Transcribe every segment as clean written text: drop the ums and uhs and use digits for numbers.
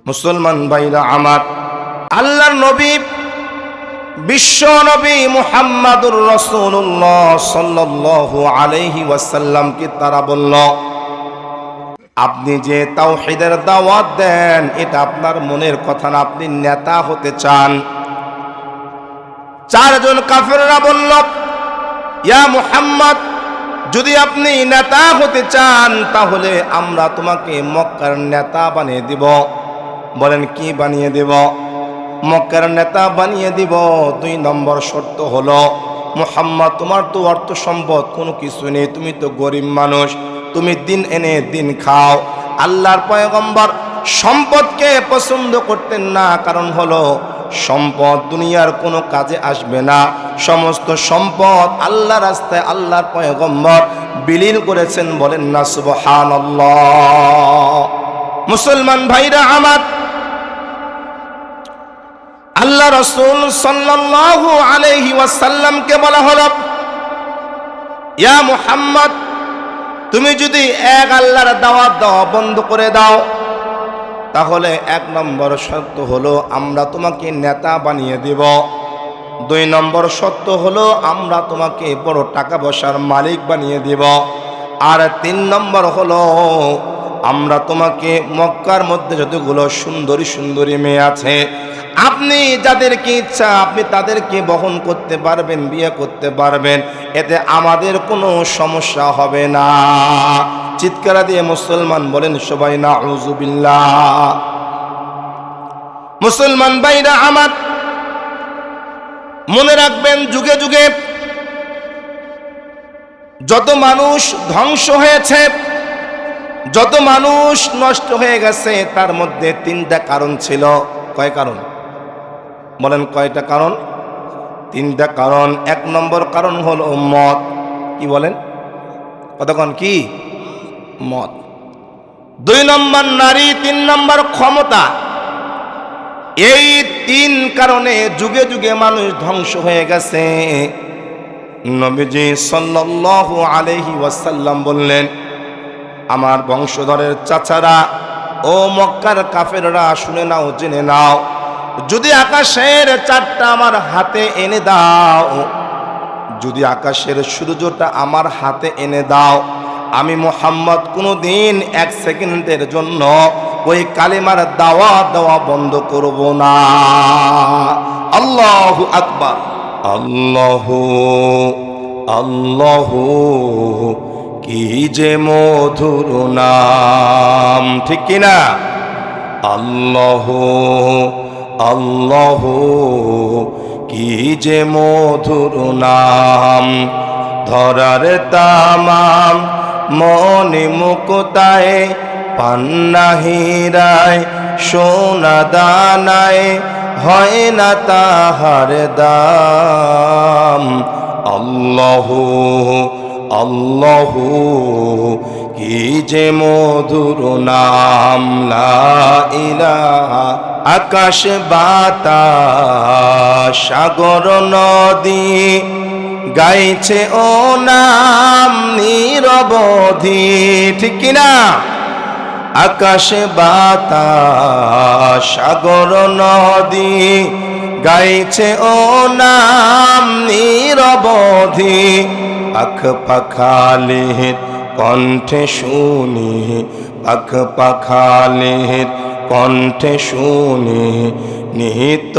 মুসলমান ভাইরা আমার, আল্লাহর নবী বিশ্ব নবী মুহাম্মাদুর রাসূলুল্লাহ সাল্লাল্লাহু আলাইহি ওয়াসাল্লামকে তারা বলল, আপনি যে তাওহীদের দাওয়াত দেন এটা আপনার মনের কথা না, আপনি নেতা হতে চান। চারজন কাফেররা বলল, ইয়া মুহাম্মদ, যদি আপনি নেতা হতে চান তাহলে আমরা তোমাকে মক্কার নেতা বানিয়ে দিব। বলেন কি বানিয়ে দেব? মক্কার নেতা বানিয়ে দিব। 2 নম্বর শর্ত হলো, মুহাম্মদ তোমার তো অর্থ সম্পদ কোনো কিছু নেই, তুমি তো গরিব মানুষ, তুমি দিন এনে দিন খাও। আল্লাহর পয়গম্বর সম্পদকে পছন্দ করতেন না, কারণ হলো সম্পদ দুনিয়ার কোনো কাজে আসবে না। সমস্ত সম্পদ আল্লাহর রাস্তায় আল্লাহর পয়গম্বর বিলীন করেছেন। বলেন না সুবহানাল্লাহ। মুসলমান ভাইরা আমার, আল্লাহ রাসূল সাল্লাল্লাহু আলাইহি ওয়াসাল্লামকে বলা হলো, ইয়া মুহাম্মদ, তুমি যদি এক আল্লাহর দাওয়াত দেওয়া বন্ধ করে দাও তাহলে 1 নম্বর শর্ত হলো আমরা তোমাকে নেতা বানিয়ে দেব। 2 নম্বর শর্ত হলো আমরা তোমাকে বড় টাকা পয়সার মালিক বানিয়ে দেব। আর 3 নম্বর হলো আমরা তোমাকে মক্কার মধ্যে যতগুলো সুন্দরী সুন্দরী মেয়ে আছে আপনি যাদেরকে ইচ্ছা আপনি তাদেরকে বহন করতে পারবেন, বিয়ে করতে পারবেন, এতে আমাদের কোনো সমস্যা হবে না। চিৎকার দিয়ে মুসলমান বলেন সবাই নাউযুবিল্লাহ। মুসলমান ভাইরা আমার, মনে রাখবেন যুগে যুগে যত মানুষ ধ্বংস হয়েছে, যত মানুষ নষ্ট হয়ে গেছে, তার মধ্যে 3টা কারণ ছিল। কয় কারণ? বলেন কয়টা কারণ? 3টা কারণ। 1 নম্বর কারণ হলো মদ। কি বলেন? কতক্ষণ? কি? মদ। 2 নম্বর নারী, 3 নম্বর ক্ষমতা। এই 3 কারণে যুগে যুগে মানুষ ধ্বংস হয়ে গেছে। নবীজি সাল্লাল্লাহু আলাইহি ওয়াসাল্লাম বললেন, আমার বংশধরের চাচারা ও মক্কার কাফেররা শুনে নাও, জেনে নাও, যদি আকাশের 4টা আমার হাতে এনে দাও, যদি আকাশের সূর্যটা আমার হাতে এনে দাও, আমি মুহাম্মদ কোনোদিন 1 সেকেন্ডের জন্য ওই কালিমার দাওয়াত দেওয়া বন্ধ করব না। আল্লাহু আকবার। আল্লাহু আল্লাহু কি যে মধুর নাম, ঠিক কিনা? আল্লাহু আল্লাহু কি যে মধুর নাম, ধরার তামাম মনে মুক্তায়, পান্না হীরায় সোনা দানায়, হয় না তাহার দাম। আল্লাহু আল্লাহু কি যে মধুর নাম, লা ইলাহা। আকাশ বাতাস সাগর নদী গাইছে ও নাম নিরবধি, ঠিক কিনা? আকাশ বাতাস সাগর নদী গাইছে ও নাম নিরবধি, পাখ পাখালির কণ্ঠে শুনি, পাখ পাখালির কণ্ঠে শুনি, নিহিত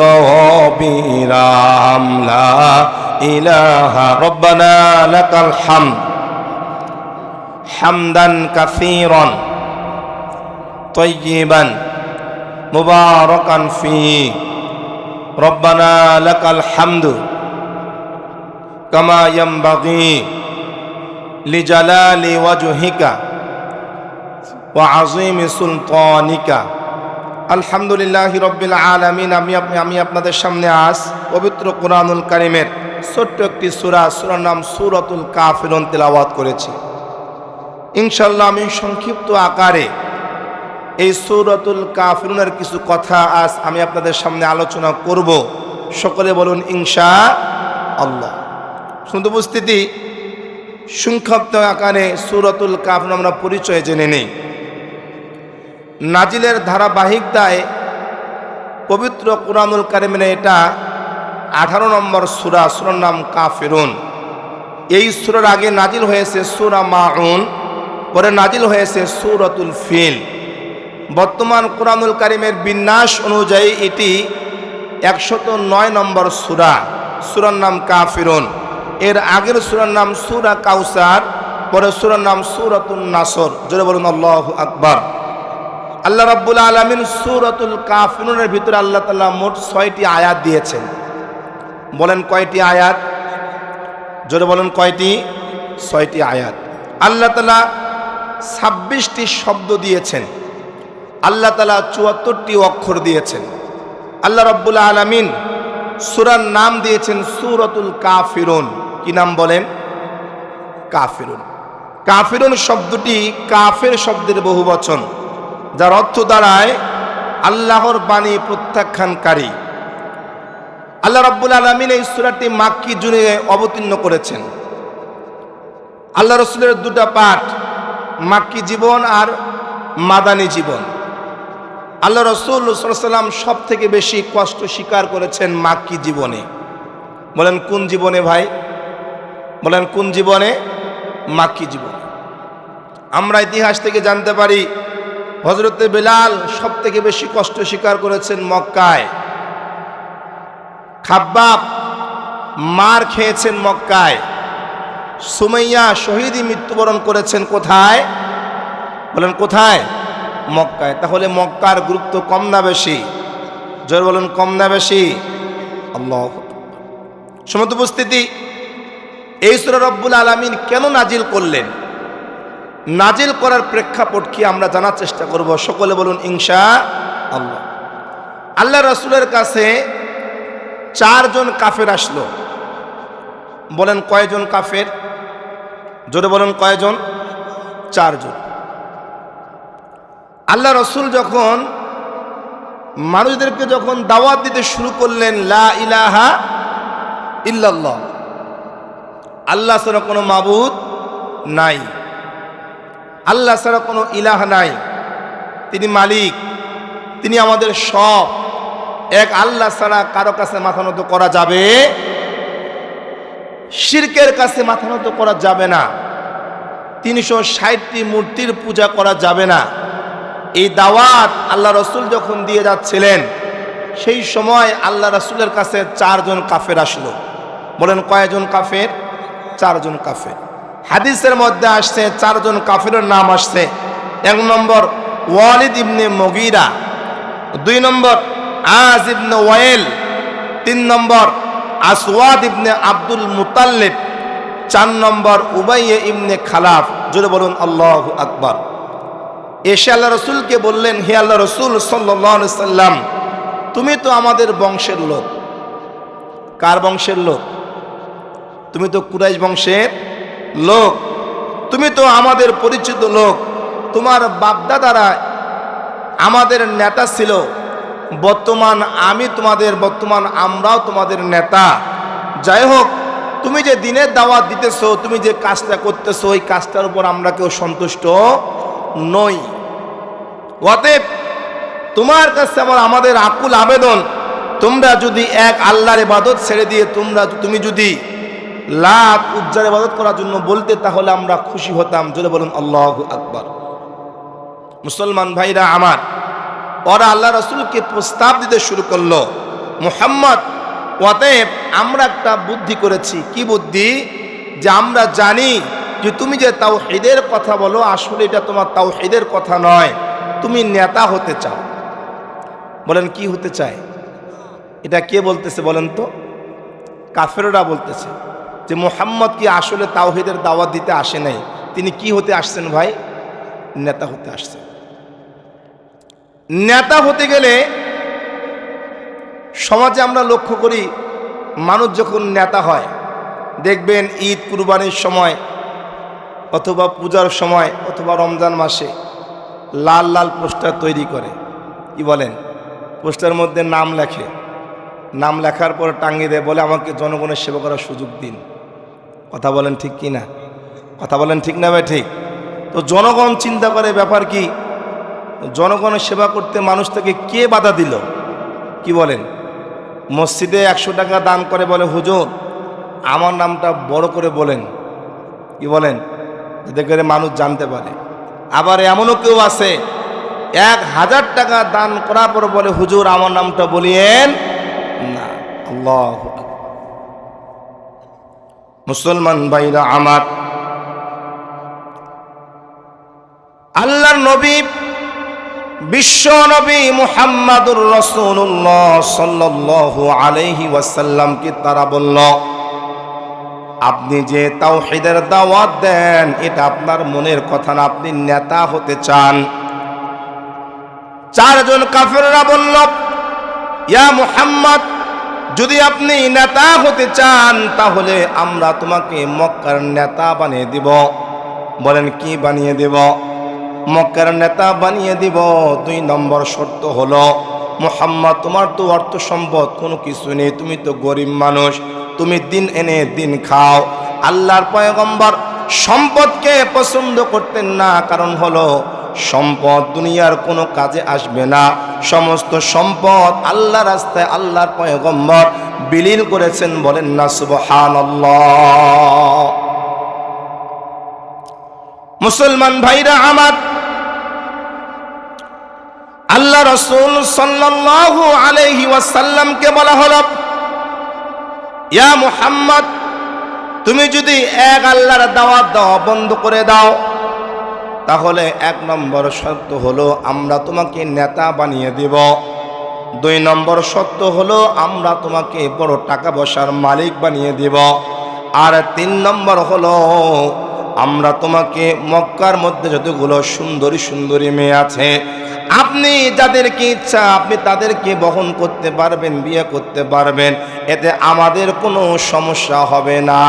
অবিরাম লা ইলাহা। রব্বানা লাকাল হামদ হামদান কাসীরান তাইয়িবান মুবারাকান ফীহি, রব্বানা লাকাল হামদু কামা ইয়ানবাগি লিজালালি ওয়াজহিকা ওয়া আযীমি সুলতানিকা। আলহামদুলিল্লাহি রাব্বিল আলামিন। আমি আপনাদের সামনে আজ পবিত্র কোরআনুল কারীমের ছোট্ট একটি সূরার নাম সূরাতুল কাফিরুন তেলাওয়াত করেছি। ইনশাআল্লাহ আমি সংক্ষিপ্ত আকারে এই সূরাতুল কাফিরুনের কিছু কথা আজ আমি আপনাদের সামনে আলোচনা করব। সকলে বলুন ইনশাআল্লাহ। শুধু উপস্থিতি, সংক্ষিপ্ত আকারে সূরাতুল কাফিরুন আমরা পরিচয় জেনে নেই। নাজিলের ধারাবাহিকতায় পবিত্র কুরআনুল কারীমের এটা 18 নম্বর সূরা, সূরার নাম কাফিরুন। এই সূরার আগে নাজিল হয়েছে সূরা মাউন, পরে নাজিল হয়েছে সূরাতুল ফিল। বর্তমান কুরআনুল কারীমের বিন্যাস অনুযায়ী এটি 109 নম্বর সূরা, সূরার নাম কাফিরুন। এর আগের সূরার নাম সূরা কাউসার, পরে সূরার নাম সূরাতুন নাসর। জোরে বলুন আল্লাহু আকবার। আল্লাহ রাব্বুল আলামিন সূরাতুল কাফিরুনের ভিতরে আল্লাহ তাআলা মোট 6টি আয়াত দিয়েছেন। বলেন কয়টি আয়াত? জোরে বলেন কয়টি? 6টি আয়াত। আল্লাহ তাআলা 26টি শব্দ দিয়েছেন। আল্লাহ তাআলা 74টি অক্ষর দিয়েছেন। আল্লাহ রাব্বুল আলামিন সূরার নাম দিয়েছেন সূরাতুল কাফিরুন। কি নাম বলেন? কাফিরুন। কাফিরুন শব্দটি কাফের শব্দের বহুবচন, যার অর্থ দাঁড়ায় আল্লাহর বাণী প্রত্যাখ্যানকারী। আল্লাহ রাব্বুল আলামিন এই সূরাটি মাক্কি জুড়ে অবতীর্ণ করেছেন। আল্লাহ রাসূলের দুটা পাঠ, মাক্কি জীবন আর মাদানী জীবন। আল্লাহ রাসূল সাল্লাল্লাহু আলাইহি ওয়াসাল্লাম সব থেকে বেশি কষ্ট স্বীকার করেছেন মাক্কি জীবনে। বলেন কোন জীবনে ভাই? বলেন কোন জীবনে? মাক্কি জীবনে। আমরা ইতিহাস থেকে জানতে পারি হযরতে বেলাল সব থেকে বেশি কষ্ট স্বীকার করেছেন মক্কায়। খাব্বাব মার খেয়েছেন মক্কায়। সুমাইয়া শহীদী মৃত্যুবরণ করেছেন কোথায়? বলেন কোথায়? মক্কায়। তাহলে মক্কার গুরুত্ব কম না বেশি? জোরে বলুন কম না বেশি? আল্লাহু আকবার। সমস্ত উপস্থিতি, এই সূরা রব্বুল আলামিন কেন নাজিল করলেন? নাজিল করার প্রেক্ষাপট কি আমরা জানার চেষ্টা করব। সকলে বলুন ইনশাআল্লাহ। আল্লাহ রাসূলের কাছে 4 জন কাফের আসলো। বলেন কয়জন কাফের? জোরে বলেন কয়জন? 4 জন। আল্লাহ রাসূল যখন মানুষদেরকে যখন দাওয়াত দিতে শুরু করলেন, লা ইলাহা ইল্লাল্লাহ, আল্লাহ ছাড়া কোনো মাবুদ নাই, আল্লাহ ছাড়া কোনো ইলাহ নাই, তিনি মালিক, তিনি আমাদের সব, এক আল্লাহ ছাড়া কারো কাছে মাথা নত করা যাবে, শিরকের কাছে মাথা নত করা যাবে না, 360টি মূর্তির পূজা করা যাবে না। এই দাওয়াত আল্লাহ রাসূল যখন দিয়ে যাচ্ছিলেন, সেই সময় আল্লাহ রাসূলের কাছে 4 জন কাফের আসলো। বলেন কয়জন কাফের? 4 জন কাফের। হাদিসের মধ্যে আসছে 4 জন কাফেরের নাম আসছে। 1 নম্বর ওয়ালিদ ইবনে মুগীরা, 2 নম্বর আজ ইবনে ওয়াইল, 3 নম্বর আসওয়াদ ইবনে আব্দুল মুতাল্লিব, 4 নম্বর উবাইয়া ইবনে খালাফ। জোরে বলুন আল্লাহু আকবার। এসে আল্লাহ রাসূলকে বললেন, হে আল্লাহ রাসূল সাল্লাল্লাহু আলাইহি সাল্লাম, তুমি তো আমাদের বংশের লোক। কার বংশের লোক? তুমি তো কুরাইশ বংশের লোক, তুমি তো আমাদের পরিচিত লোক, তোমার বাপদাদারা আমাদের নেতা ছিল, বর্তমান আমরাও তোমাদের নেতা। যাই হোক, তুমি যে দিনের দাওয়াত দিতেছো, তুমি যে কাজটা করতেছো, ওই কাজটার উপর আমরা কেউ সন্তুষ্ট নই। অতএব তোমার কাছে আমাদের আকুল আবেদন, তোমরা যদি এক আল্লাহর ইবাদত ছেড়ে দিয়ে তুমি যদি লাত উজ্জার ইবাদত করার জন্য বলতে, তাহলে আমরা খুশি হতাম। জোরে বলুন আল্লাহু আকবার। মুসলমান ভাইরা আমার, ওরা আল্লাহ রাসূলকে প্রস্তাব দিতে শুরু করলো, মুহাম্মদ, অতএব আমরা একটা বুদ্ধি করেছি। কি বুদ্ধি? যে আমরা জানি যে তুমি যে তাওহীদের কথা বলো, আসলে এটা তোমার তাওহীদের কথা নয়, তুমি নেতা হতে চাও। বলেন কি হতে চায়? এটা কে বলতেছে বলেন তো? কাফেররা বলতেছে যে মুহাম্মদ কি আসলে তাওহীদের দাওয়াত দিতে আসে নাই, তিনি কি হতে আসছেন ভাই? নেতা হতে আসছেন। নেতা হতে গেলে সমাজে আমরা লক্ষ্য করি, মানুষ যখন নেতা হয়, দেখবেন ঈদ কুরবানির সময় অথবা পূজার সময় অথবা রমজান মাসে লাল লাল পোস্টার তৈরি করে। কি বলেন? পোস্টার মধ্যে নাম লেখে, নাম লেখার পর টাঙিয়ে দেয়, বলে আমাকে জনগণের সেবা করার সুযোগ দিন। কথা বলেন ঠিক কি না? কথা বলেন ঠিক না ভাই? ঠিক। তো জনগণ চিন্তা করে ব্যাপার কি, জনগণের সেবা করতে মানুষটাকে কে বাধা দিল? কি বলেন? মসজিদে 100 টাকা দান করে বলে হুজুর আমার নামটা বড় করে বলেন, কি বলেন, যাতে করে মানুষ জানতে পারে। আবার এমনও কেউ আছে 1000 টাকা দান করার পর বলে হুজুর আমার নামটা বলিয়েন না। আল্লাহু আকবার। মুসলমান ভাইরা আমার, আল্লাহর নবী বিশ্ব নবী মুহাম্মাদুর রাসূলুল্লাহ সাল্লাল্লাহু আলাইহি ওয়াসাল্লামকে তারা বলল, আপনি যে তাওহীদের দাওয়াত দেন এটা আপনার মনের কথা না, আপনি নেতা হতে চান। 4 জন কাফেররা বলল, ইয়া মুহাম্মদ, যদি আপনি নেতা হতে চান তাহলে আমরা তোমাকে মক্কার নেতা বানিয়ে দিব। বলেন কি বানিয়ে দেব? মক্কার নেতা বানিয়ে দিব। 2 নম্বর শর্ত হলো, মুহাম্মদ তোমার তো অর্থ সম্পদ কোনো কিছু নেই, তুমি তো গরিব মানুষ, তুমি দিন এনে দিন খাও। আল্লাহর পয়গম্বর সম্পদকে পছন্দ করতেন না, কারণ হলো সম্পদ দুনিয়ার কোনো কাজে আসবে না। সমস্ত সম্পদ আল্লাহর রাস্তায় আল্লাহর পয়গম্বর বিলীন করেছেন। বলেন না সুবহানাল্লাহ। মুসলমান ভাইরা আমার, আল্লাহ রাসূল সাল্লাল্লাহু আলাইহি ওয়াসাল্লামকে বলা হলো, ইয়া মুহাম্মদ, তুমি যদি এক আল্লাহর দাওয়াত দেওয়া বন্ধ করে দাও তাহলে 1 নম্বর শর্ত হলো আমরা তোমাকে নেতা বানিয়ে দেব। 2 নম্বর শর্ত হলো আমরা তোমাকে বড় টাকা পয়সার মালিক বানিয়ে দেব। আর 3 নম্বর হলো আমরা তোমাকে মক্কার মধ্যে যতগুলো সুন্দরী সুন্দরী মেয়ে আছে আপনি যাদেরকে ইচ্ছা আপনি তাদেরকে বহন করতে পারবেন, বিয়ে করতে পারবেন, এতে আমাদের কোনো সমস্যা হবে না।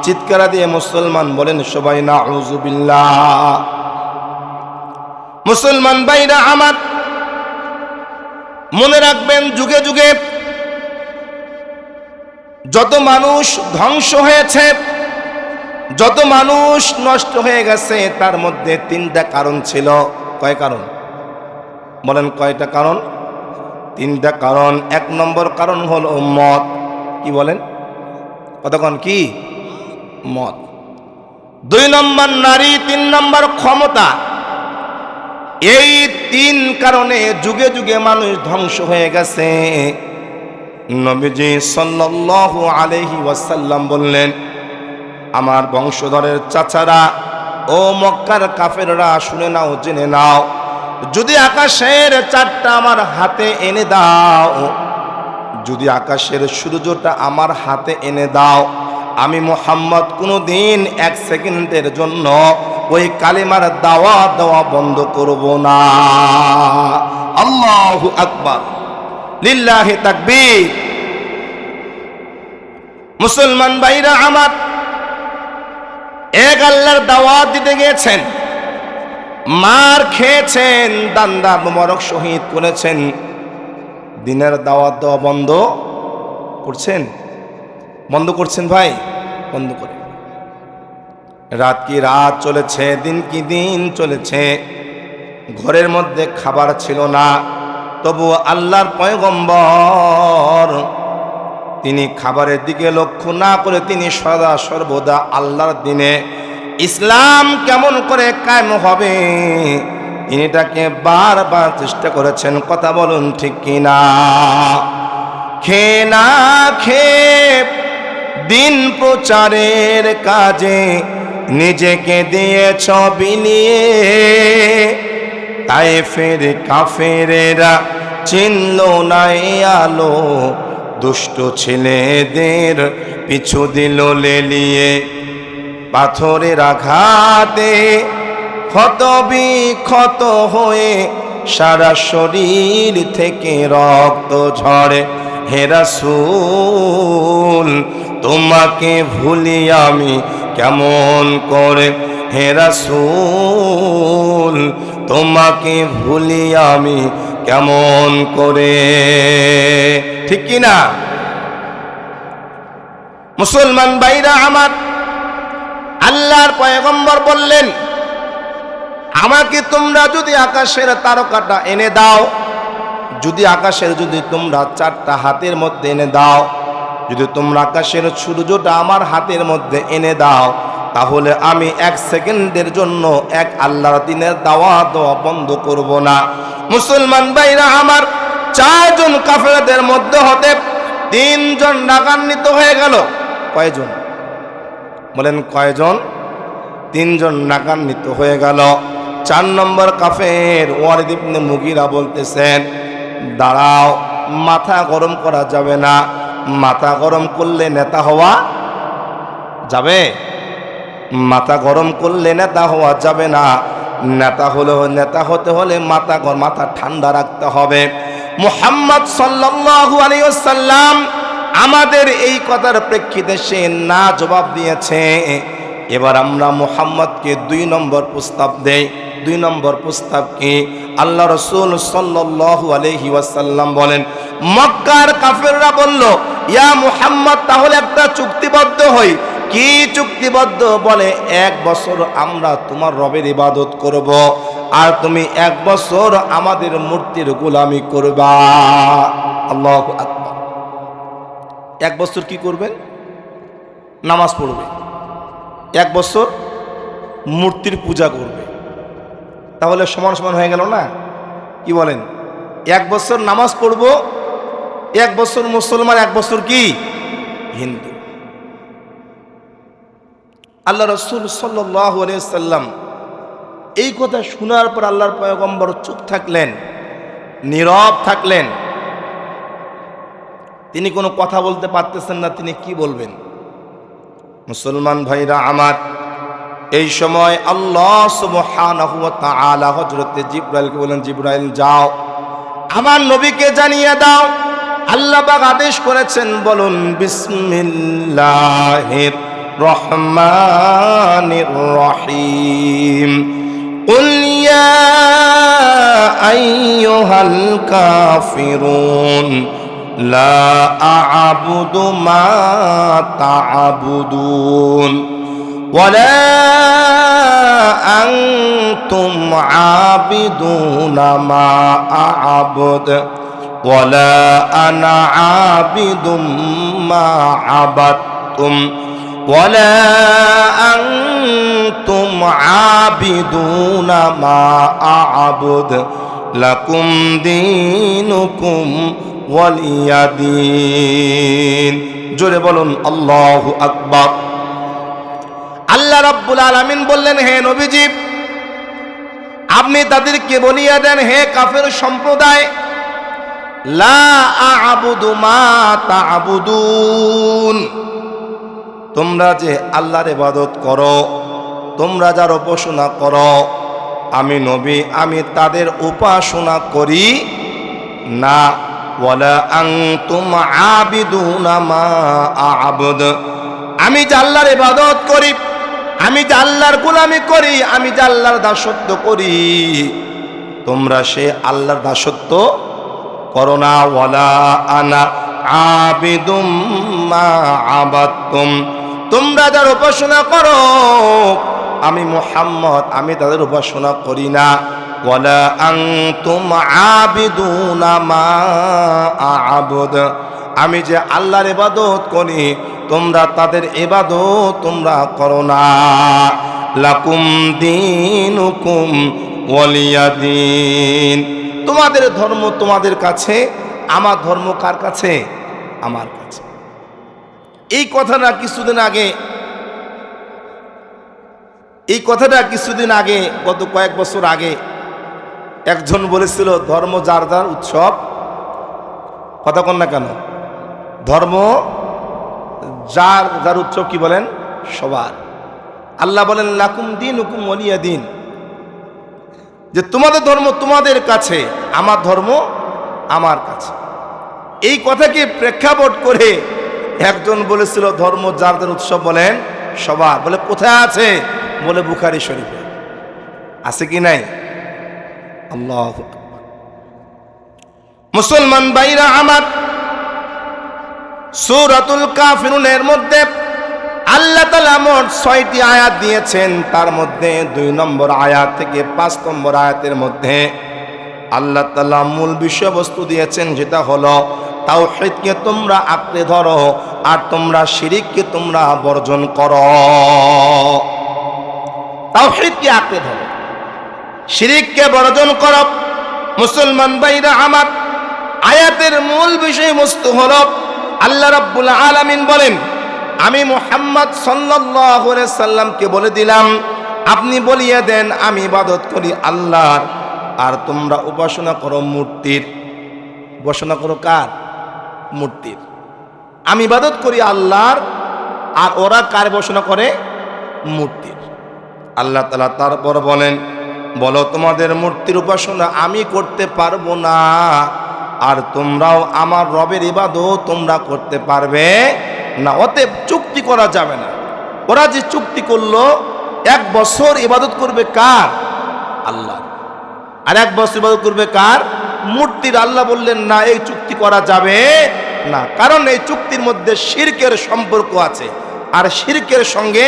চিৎকার দিয়ে মুসলমান বলেন সবাই নাউযুবিল্লাহ। মুসলমান ভাইরা আমার, মনে রাখবেন যুগে যুগে যত মানুষ ধ্বংস হয়েছে, যত মানুষ নষ্ট হয়ে গেছে তার মধ্যে 3টা কারণ ছিল। কয় কারণ? বলেন কয়টা কারণ? 3টা কারণ। 1 নম্বর কারণ হলো মদ। কি বলেন? কতক্ষণ? কি? মদ। 2 নম্বর নারী, 3 নম্বর ক্ষমতা। এই 3 কারণে যুগে যুগে মানুষ ধ্বংস হয়ে গেছে। নবীজি সাল্লাল্লাহু আলাইহি ওয়াসাল্লাম বললেন, আমার বংশধরের চাচারা ও মক্কার কাফেররা শুনে নাও, জেনে নাও, যদি আকাশের 4টা আমার হাতে এনে দাও, যদি আকাশের সূর্যটা আমার হাতে এনে দাও, আমি মুহাম্মদ কোনোদিন 1 সেকেন্ডের জন্য ওই কালিমার দাওয়াত দেওয়া বন্ধ করব না। আল্লাহু আকবার, লিল্লাহি তাকবীর। মুসলমান ভাইরা আমার, এক আল্লাহর দাওয়াত দিতে গিয়েছেন, মার খেয়েছেন, দান্দা মোবারক শহীদ করেছেন, দিনের দাওয়াত দেওয়া বন্ধ করছেন? বন্ধ করছেন ভাই? বন্ধ করে। রাত কি রাত চলেছে, দিন কি দিন চলেছে, ঘরের মধ্যে খাবার ছিল না, তবু আল্লাহর পয়গম্বর তিনি খাবারের দিকে লক্ষ্য না করে তিনি সদা সর্বদা আল্লাহর দিনে ইসলাম কেমন করে কায়েম হবে তিনি এটাকে বারবার চেষ্টা করেছেন। কথা বলুন ঠিক কিনা? খেয়ে না খেয়ে দিন প্রচারের কাজে নিজেকে দিয়েছ বিলিয়ে, তায়েফের কাফেরেরা চিনল না এই আলো, দুষ্ট ছেলেদের পিছু দিল লেলিয়ে, পাথরের আঘাতে ক্ষত বিক্ষত হয়ে সারা শরীর থেকে রক্ত ঝরে। হে রাসূল তোমাকে ভুলি আমি কেমন করে, হে রাসূল তোমাকে ভুলি আমি কেমন করে। ঠিক কি না? মুসলমান ভাইরা আমার, আল্লাহর পয়গম্বর বললেন, আমাকে তোমরা যদি আকাশের তারকাটা এনে দাও, যদি আকাশের যদি তোমরা 4টা হাতের মধ্যে এনে দাও, যদি তোমরা আকাশের সূর্যটা আমার হাতের মধ্যে এনে দাও, তাহলে আমি 1 সেকেন্ডের জন্য এক আল্লাহর দিনের দাওয়াত দেওয়া বন্ধ করব না। মুসলমান ভাইরা আমার, 4 জন কাফেরদের মধ্যে হতে 3 জন রাগান্বিত হয়ে গেল। কয়জন বলেন, কয়জন? 3 জন রাগান্বিত হয়ে গেল। 4 নম্বর কাফের ওয়ালিদ ইবনে মুগীরা বলতেছেন, দাঁড়াও, মাথা গরম করা যাবে না। মাথা গরম করলে নেতা হওয়া যাবে? মাথা গরম করলে নেতা হওয়া যাবে না। নেতা হতে হলে মাথা ঠান্ডা রাখতে হবে। মুহাম্মদ সাল্লাল্লাহু আলাইহি ওয়াসাল্লাম আমাদের এই কথার প্রেক্ষিতে সে না জবাব দিয়েছে। এবার আমরা মুহাম্মদকে 2 নম্বর প্রস্তাব দেই। 2 নম্বর প্রস্তাব কি? আল্লাহ রাসূল সাল্লাল্লাহু আলাইহি ওয়াসাল্লাম বলেন, মক্কার কাফেররা বলল, ইয়া মুহাম্মদ, তাহলে একটা চুক্তিবদ্ধ হই। কি চুক্তিবদ্ধ? বলে 1 বছর আমরা তোমার রবের ইবাদত করব, আর তুমি 1 বছর আমাদের মূর্তির গোলামি করবা। আল্লাহু আকবার। 1 বছর কি করবেন? নামাজ পড়বে। 1 বছর মূর্তির পূজা করবে। তাহলে সমান সমান হয়ে গেল না? কি বলেন? 1 বছর নামাজ পড়ব, 1 বছর মুসলমান, 1 বছর কি হিন্দু। আল্লাহ রাসূল সাল্লাল্লাহু আলাইহি সাল্লাম এই কথা শোনার পর আল্লাহর পয়গম্বর চুপ থাকলেন, নীরব থাকলেন। তিনি কোনো কথা বলতে পারতেছেন না, তিনি কি বলবেন? মুসলমান ভাইরা আমার, এই সময় আল্লাহ সুবহানাহু ওয়া তাআলা হযরতে জিবরাইলকে বলেন, জিবরাইল যাও, আমার নবীকে জানিয়ে দাও আল্লাহ পাক আদেশ করেছেন, বলুন বিসমিল্লাহির রহমানির রহিম। কুল ইয়া আইয়ুহাল কাফিরুন লা আ'বুদু মা তা'বুদুন ওয়ালা আনতুম আবিদুনা মা আ'বুদু ওয়ালা আনা আবিদুম মা আবাদতুম ওয়ালা আনতুম আবিদুনা মা আ'বুদু লাকুম দীনুকুম ওয়ালিয়া দীন। জোরে বলুন আল্লাহু আকবার। আল্লাহ রাব্বুল আলামিন বললেন, হে নবীজি, আপনি তাদেরকে বলিয়া দেন, হে কাফের সম্প্রদায়, লা আ'বুদু মা তা'বুদুন, তোমরা যে আল্লাহর ইবাদত করো, তোমরা যার উপাসনা করো, আমি নবী আমি তাদের উপাসনা করি না। ওয়ালা আনতুম আবিদুনা মা আ'বুদ, আমি যে আল্লাহর ইবাদত করি, আমি যে আল্লাহর গোলামি করি, আমি যে আল্লাহর দাসত্ব করি, তোমরা সে আল্লাহর দাসত্ব করো না। ওয়ালা আনা আবিদুম মা আবাদতুম, তোমরা যার উপাসনা করো, আমি মুহাম্মদ আমি তাদের উপাসনা করি না। ওয়ালা আনতুম আবিদুনা মা আ'বুদ, আমি যে আল্লাহর ইবাদত করি, তোমরা তাদের ইবাদত তোমরা করো না। লাকুম দীনুকুম ওয়ালিয়া দীন, তোমাদের ধর্ম তোমাদের কাছে, আমার ধর্ম কার কাছে? আমার কাছে। এই কথাটা কিছুদিন আগে গত কয়েক বছর আগে একজন বলেছিল, ধর্ম যার যার উৎসব। কথা কন না কেন? ধর্ম যার যার উৎসব, কি বলেন? সবার। আল্লাহ বলেন লাকুম দীনুকুম ওয়ালিয়া দীন, যে তোমাদের ধর্ম তোমাদের কাছে, আমার ধর্ম আমার কাছে। এই কথাকে প্রেক্ষাপট করে একজন বলেছিল, ধর্ম যার যার উৎসব, বলেন সবার। বলে কোথায় আছে? বলে বুখারী শরীফে আছে কি নাই? আল্লাহু আকবার। মুসলমান ভাইরা আমার, সূরাতুল কাফিরুনের মধ্যে আল্লাহ তাআলা মোট 6টি আয়াত দিয়েছেন। তার মধ্যে 2 নম্বর আয়াত থেকে 5 নম্বর আয়াতের মধ্যে আল্লাহ তাআলা মূল বিষয়বস্তু দিয়েছেন, যেটা হলো তাওহীদকে তোমরা আঁকড়ে ধরো আর তোমরা শিরককে তোমরা বর্জন করো। তাওহীদকে আঁকড়ে ধরো, শিরককে বর্জন করো। মুসলমান ভাইরা আমার, আয়াতের মূল বিষয়বস্তু হলো আল্লাহ রাব্বুল আলামিন বলেন, আমি মুহাম্মদ সাল্লাল্লাহু আলাইহি সাল্লামকে বলে দিলাম, আপনি বলিয়ে দেন আমি ইবাদত করি আল্লাহর, আর তোমরা উপাসনা করো মূর্তির। উপাসনা করো কার? মূর্তির। আমি ইবাদত করি আল্লাহর, আর ওরা কার উপাসনা করে? মূর্তির। আল্লাহ তাআলা তারপর বলেন, বলো তোমাদের মূর্তির উপাসনা আমি করতে পারবো না, আর তোমরাও আমার রবের ইবাদত তোমরা করতে পারবে না। অতএব চুক্তি করা যাবে না। ওরা যে চুক্তি করলো 1 বছর ইবাদত করবে কার? আল্লাহ। আর 1 বছর ইবাদত করবে কার? মূর্তির। আল্লাহ বললেন না, এই চুক্তি করা যাবে না, কারণ এই চুক্তির মধ্যে শিরকের সম্পর্ক আছে, আর শিরকের সঙ্গে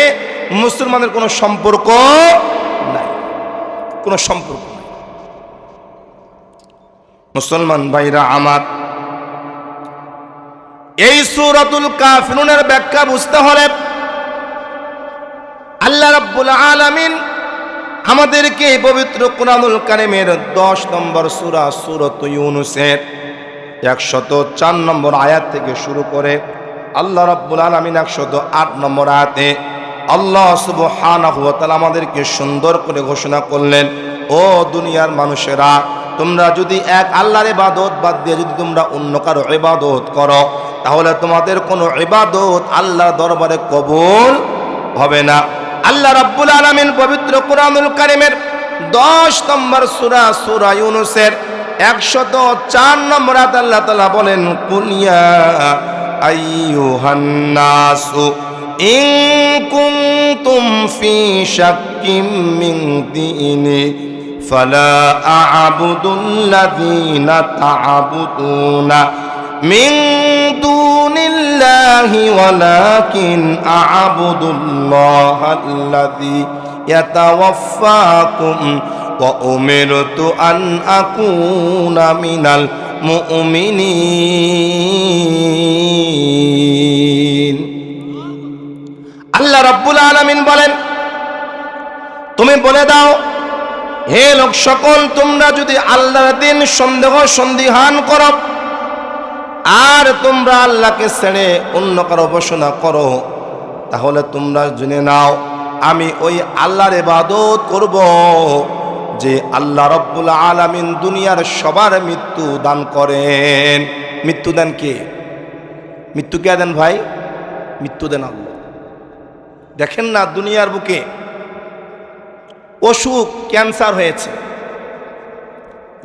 মুসলমানের কোনো সম্পর্ক নাই, কোনো সম্পর্ক নাই। মুসলমান ভাইরা আমার, এই সূরাতুল কাফিরুনের ব্যাখ্যা বুঝতে হলে আল্লাহ রাব্বুল আলামিন আমাদেরকে পবিত্র কোরআনুল কারীমের 10 নম্বর সূরা সূরাতুল ইউনূসের 104 নম্বর আয়াত থেকে শুরু করে আল্লাহ রাব্বুল আলামিন 108 নম্বর আয়াতে আল্লাহ সুবহানাহু ওয়া তাআলা আমাদেরকে সুন্দর করে ঘোষণা করলেন, ও দুনিয়ার মানুষেরা, তোমরা যদি এক আল্লাহর ইবাদত বাদ দিয়ে যদি তোমরা অন্য কারো ইবাদত করো, তাহলে তোমাদের কোনো ইবাদত আল্লাহর দরবারে কবুল হবে না। আল্লাহ রাব্বুল আলামিন পবিত্র কোরআনুল কারীমের 10 নম্বর সূরা সূরা ইউনূসের 104 নম্বর আয়াতে আল্লাহ তাআলা বলেন, কুলিয়া আইয়ুহান নাসু ইন কুনতুম ফি শাক্কিম মিন দীনি ফালা আ'বুদুল্লাযীনা তা'বুদুনা মিন দুনিল্লাহি ওয়ালাকিন আ'বুদুল্লাহাল্লাযী ইয়াতাওয়াফফাকুম ওয়া উমিরতু আন আকুনা মিনাল মুমিনিন। আল্লাহ রাব্বুল আলামিন বলেন, তুমি বলে দাও, হে লোক সকল, তোমরা যদি আল্লাহর দিন সন্দিহান করো আর তোমরা আল্লাহকে ছেড়ে অন্য কারো উপাসনা করো, তাহলে তোমরা জেনে নাও আমি ওই আল্লাহর ইবাদত করব যে আল্লাহ রাব্বুল আলামিন দুনিয়ার সবার মৃত্যু দান করেন। মৃত্যু দেন কে? মৃত্যু কে দেন ভাই? মৃত্যু দেন আল্লাহ। দেখেন না, দুনিয়ার বুকে অসুখ, ক্যান্সার হয়েছে,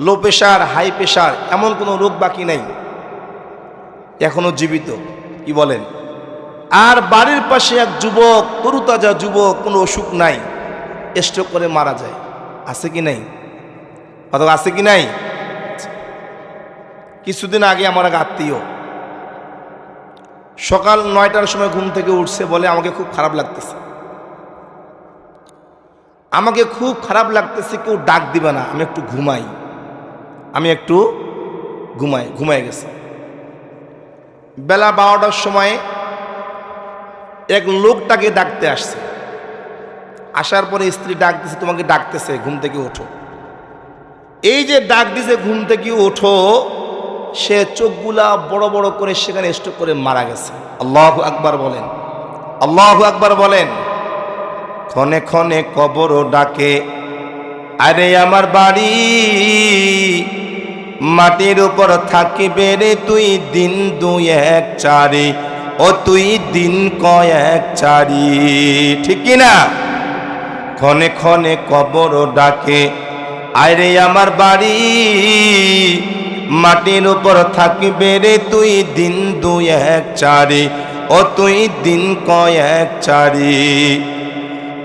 লো প্রেশার, হাই প্রেশার, এমন কোনো রোগ বাকি নাই, এখনো জীবিত। কি বলেন? আর বাড়ির পাশে এক যুবক, তরুতাজা যুবক, কোনো অসুখ নাই, স্ট্রোক করে মারা যায়। আছে কি নাই? অথবা আছে কি নাই? কিছুদিন আগে আমার এক আত্মীয় সকাল 9টার সময় ঘুম থেকে উঠছে, বলে আমাকে খুব খারাপ লাগতেছে, আমাকে খুব খারাপ লাগতেছে, কেউ ডাক দিবে না, আমি একটু ঘুমাই, আমি একটু ঘুমাই গেছে। বেলা 12টার সময় এক লোকটাকে ডাকতে আসছে, আসার পরে স্ত্রী ডাক দিছে, তোমাকে ডাকতেছে, ঘুম থেকে ওঠো। এই যে ডাক দিছে ঘুম থেকে ওঠো, সে চোখগুলা বড় বড় করে সেখানে স্ট্রোক করে মারা গেছে। আল্লাহু আকবার বলেন, আল্লাহু আকবার বলেন। ক্ষণে ক্ষণে কবর ডাকে, আরে আমার বাড়ি মাটির উপর থাকিবে রে তুই দিন 2-1-4, ও তুই দিন কয়েক 4, ঠিক কিনা? ক্ষণে ক্ষণে কবর ডাকে, আরে আমার বাড়ি মাটির উপর থাকিবে রে তুই দিন 2-1-4, ও তুই দিন কয়েক 4।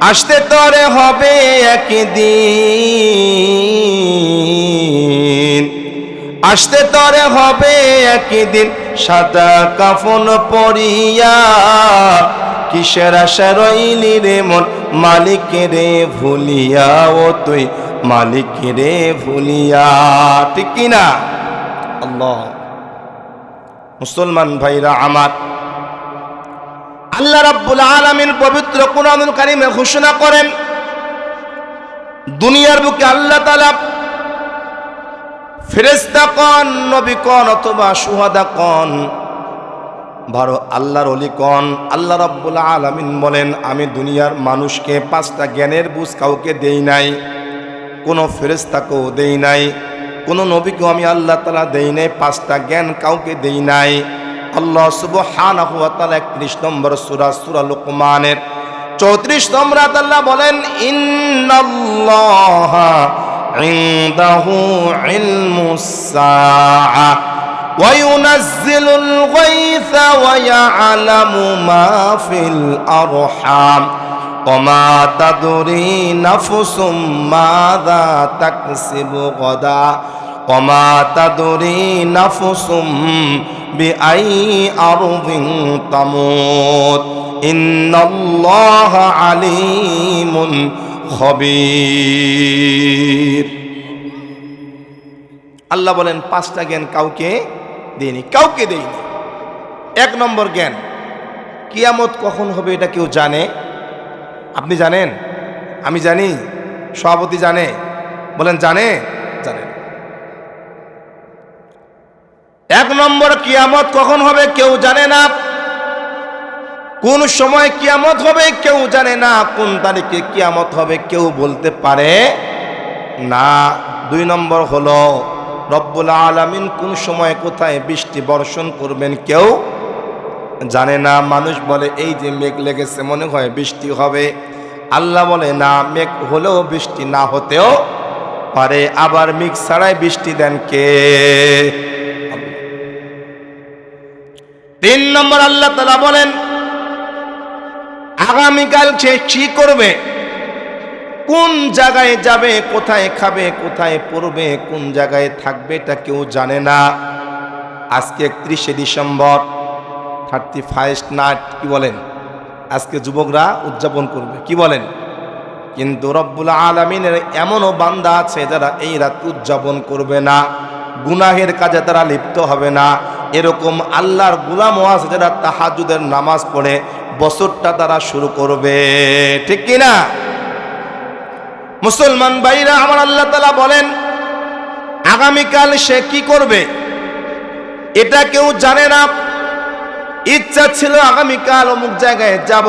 আসতে তরে হবে একদিন, আসতে তরে হবে একদিন, সাদা কাফন পরিয়া, কিসের আশা রইলি রে মন মালিকেরে ভুলিয়া, ও তুই মালিক রে ভুলিয়া। ঠিক কিনা? আল্লাহ। মুসলমান ভাইরা আমার, আল্লাহ রাব্বুল আলামিন পবিত্র কুরআনুল কারীমে ঘোষণা করেন, দুনিয়ার বুকে আল্লাহ তাআলা ফেরেশতা কোন, নবী কোন অথবা শুহাদা কোন, ভালো আল্লাহর ওলি কোন, আল্লাহ রাব্বুল আলামিন বলেন, আমি দুনিয়ার মানুষকে পাঁচটা জ্ঞানের বুঝ কাউকে দেই নাই, কোনো ফেরেশতাকেও দেই নাই, কোনো নবীকেও আমি আল্লাহ তাআলা দেই নাই, পাঁচটা জ্ঞান কাউকে দেই নাই। আল্লাহ সুবহানাহু ওয়া তাআলা 31 নম্বর সূরা লুকমানের 34 নম্বর আয়াতে আল্লাহ বলেন, ইন্নাল্লাহা ইনদাহু ইলমুস সাআ ওয়া ইউনাজ্জিলুল গায়সা ওয়া ইয়ালামু মা ফিল আরহাম ওয়া মা তাদরি নাফসুম মাযা তাকসিবু গাদা ওয়া মা তাদরি নাফসুম বিআইয়ি আরদিন তামুত ইন্নাল্লাহা আলিমুন খবীর। আল্লাহ বলেন, পাঁচটা জ্ঞান কাউকে দেয়নি, কাউকে দেয়নি। 1 নম্বর জ্ঞান, কিয়ামত কখন হবে এটা কেউ জানে? আপনি জানেন? আমি জানি? সভাপতি জানে? বলেন জানে? জানেন। 1 নম্বর, কিয়ামত কখন হবে কেউ জানে না। কোন সময় কিয়ামত হবে কেউ জানে না, কোন তারিখে কিয়ামত হবে কেউ বলতে পারে না। 2 নম্বর হলো, রব্বুল আলামিন কোন সময় কোথায় বৃষ্টি বর্ষণ করবেন কেউ জানে না। মানুষ বলে এই যে মেঘ লেগেছে মনে হয় বৃষ্টি হবে, আল্লাহ বলে না, মেঘ হলেও বৃষ্টি না হতেও পারে। আবার মেঘ ছাড়াই বৃষ্টি দেন কে? 3 নম্বর, আল্লাহ তাআলা বলেন, আগামীকাল সে কি করবে, কোন জায়গায় যাবে, কোথায় খাবে, কোথায় পড়বে, কোন জায়গায় থাকবে, এটা কেউ জানে না। আজকে 31শে ডিসেম্বর, 31st নাইট, কি বলেন, আজকে যুবকরা উদযাপন করবে, কি বলেন? কিন্তু রব্বুল আলামিনের এমনও বান্দা আছে যারা এই রাত উদযাপন করবে না, গুনাহের কাজে তারা লিপ্ত হবে না। এরকম আল্লাহর গোলামও আছে যারা তাহাজ্জুদের নামাজ পড়ে বছরটা তারা শুরু করবে। ঠিক কিনা? মুসলমান ভাইরা আমার, আল্লাহ তাআলা বলেন, আগামীকাল সে কি করবে এটা কেউ জানে না। ইচ্ছা ছিল আগামীকাল অমুক জায়গায় যাব,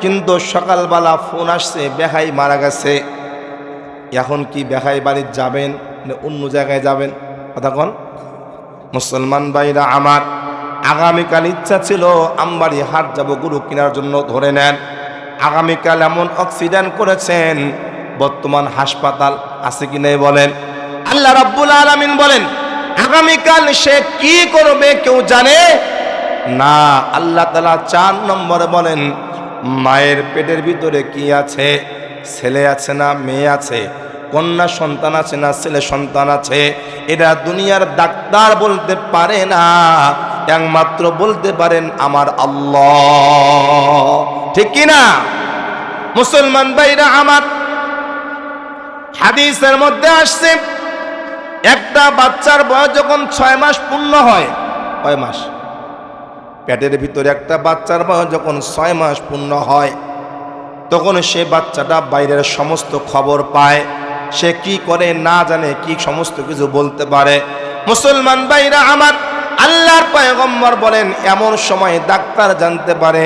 কিন্তু সকালবেলা ফোন আসছে বেহাই মারা গেছে। এখন কি বেহাই বাড়ি যাবেন না অন্য জায়গায় যাবেন? কথা কোন? মুসলমান ভাইরা আমার, আগামীকাল ইচ্ছা ছিল আমবাড়ি হাট যাব গরু কেনার জন্য, ধরে নেন আগামীকাল এমন অ্যাক্সিডেন্ট করেছেন, বর্তমান হাসপাতাল আছে কি নেই বলেন? আল্লাহ রাব্বুল আলামিন বলেন, আগামীকাল সে কি করবে কেউ জানে না। আল্লাহ তাআলা 4 নম্বরে বলেন, মায়ের পেটের ভিতরে কি আছে, ছেলে আছে না মেয়ে আছে, কন্যা সন্তান আছে না ছেলে সন্তান আছে, এটা দুনিয়ার ডাক্তার বলতে পারে না, একমাত্র বলতে পারেন আমার আল্লাহ। ঠিক কিনা? মুসলমান ভাইরা আমার, হাদিসের মধ্যে আসছে, একটা বাচ্চার বয়স যখন 6 মাস পূর্ণ হয়, কয় মাস? পেটের ভিতরে একটা বাচ্চার বয়স যখন 6 মাস পূর্ণ হয়, তখন সে বাচ্চাটা বাইরের সমস্ত খবর পায়, সে কি করে না জানে, কি সমস্ত কিছু বলতে পারে। মুসলমান ভাইরা আমার, আল্লাহর পয়গম্বর বলেন, এমন সময় ডাক্তার জানতে পারে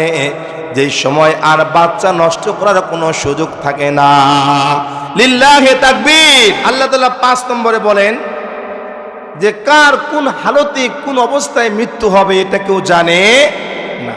যেই সময় আর বাচ্চা নষ্ট করার কোনো সুযোগ থাকে না। লিল্লাহি তাকবীর। আল্লাহ তাআলা 5 নম্বরে বলেন যে কার কোন হালতে কোন অবস্থায় মৃত্যু হবে এটা কেউ জানে না।